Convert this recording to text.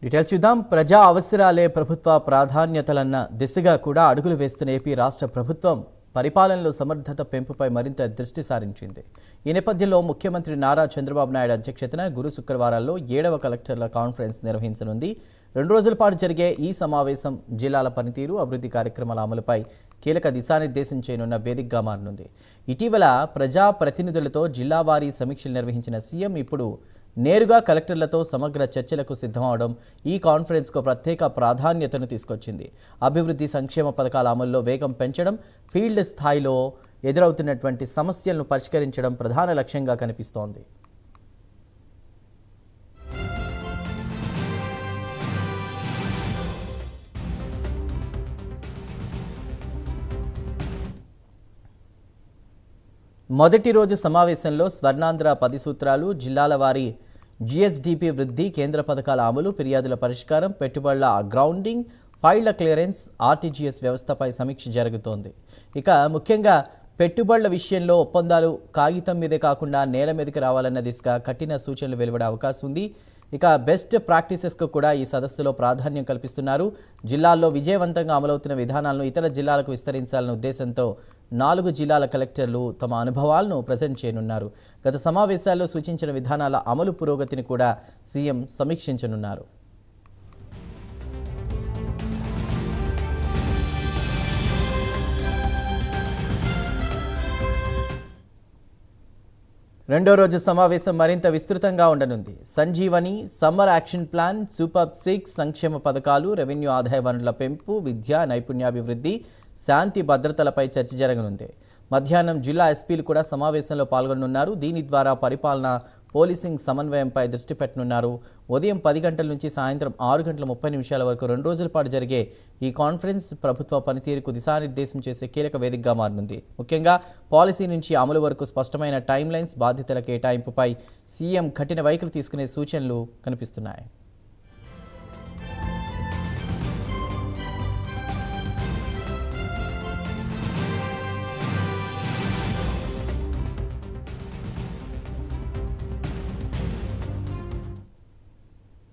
Details చూద్దాం. ప్రజా అవసరాలే ప్రభుత్వ ప్రాధాన్యతలన్న దిశగా కూడా అడుగులు వేస్తున్న ఏపీ రాష్ట్ర ప్రభుత్వం పరిపాలనలో సమర్థత పెంపుపై మరింత దృష్టి సారించింది. ఈ నేపథ్యంలో ముఖ్యమంత్రి నారా చంద్రబాబు నాయుడు అధ్యక్షతన గురు శుక్రవారాల్లో 7వ కలెక్టర్ల కాన్ఫరెన్స్ నిర్వహించనుంది. 2 రోజుల పాటు జరిగే ఈ సమావేశం జిల్లాల పనితీరు, అభివృద్ధి కార్యక్రమాల అమలుపై కీలక దిశానిర్దేశం చేయనున్న వేదికగా మారనుంది. ఇటీవల ప్రజా ప్రతినిధులతో జిల్లావారీ సమీక్షలు నిర్వహించిన సీఎం ఇప్పుడు నేరుగా కలెక్టర్లతో సమగ్ర చర్చలకు సిద్ధమవడం ఈ కాన్ఫరెన్స్కు ప్రత్యేక ప్రాధాన్యతను తీసుకొచ్చింది. అభివృద్ధి సంక్షేమ పథకాల అమల్లో వేగం పెంచడం, ఫీల్డ్ స్థాయిలో ఎదురవుతున్నటువంటి సమస్యలను పరిష్కరించడం ప్రధాన లక్ష్యంగా కనిపిస్తోంది. మొదటి రోజు సమావేశంలో స్వర్ణాంధ్ర 10 సూత్రాలు, జిల్లాల వారీ జీఎస్డీపీ వృద్ధి, కేంద్ర పథకాల అమలు, ఫిర్యాదుల పరిష్కారం, పెట్టుబడుల గ్రౌండింగ్, ఫైళ్ల క్లియరెన్స్, ఆర్టీజీఎస్ వ్యవస్థపై సమీక్ష జరుగుతోంది. ఇక ముఖ్యంగా పెట్టుబడుల విషయంలో ఒప్పందాలు కాగితం మీదే కాకుండా నేల మీదకి రావాలన్న దిశగా కఠిన సూచనలు వెలువడే అవకాశం ఉంది. ఇక బెస్ట్ ప్రాక్టీసెస్కు కూడా ఈ సదస్సులో ప్రాధాన్యం కల్పిస్తున్నారు. జిల్లాల్లో విజయవంతంగా అమలవుతున్న విధానాలను ఇతర జిల్లాలకు విస్తరించాలన్న ఉద్దేశంతో 4 జిల్లాల కలెక్టర్లు తమ అనుభవాలను ప్రజెంట్ చేయనున్నారు. గత సమావేశాల్లో సూచించిన విధానాల అమలు పురోగతిని కూడా సీఎం సమీక్షించనున్నారు. రెండో రోజు సమావేశం మరింత విస్తృతంగా ఉండనుంది. Sanjeevani, summer action plan, super 6 సంక్షేమ పథకాలు, రెవెన్యూ ఆదాయ వనరుల పెంపు, విద్య, నైపుణ్యాభివృద్ధి, శాంతి భద్రతలపై చర్చ జరగనుంది. మధ్యాహ్నం జిల్లా ఎస్పీలు కూడా సమావేశంలో పాల్గొనున్నారు. దీని ద్వారా పరిపాలన, పోలీసింగ్ సమన్వయంపై దృష్టి పెట్టనున్నారు. ఉదయం 10 గంటల నుంచి సాయంత్రం 6 గంటల 30 నిమిషాల వరకు 2 రోజుల పాటు జరిగే ఈ కాన్ఫరెన్స్ ప్రభుత్వ పనితీరుకు దిశానిర్దేశం చేసే కీలక వేదికగా మారనుంది. ముఖ్యంగా పాలసీ నుంచి అమలు వరకు స్పష్టమైన టైమ్ లైన్స్, బాధ్యతల కేటాయింపుపై సీఎం కఠిన వైఖరి తీసుకునే సూచనలు కనిపిస్తున్నాయి.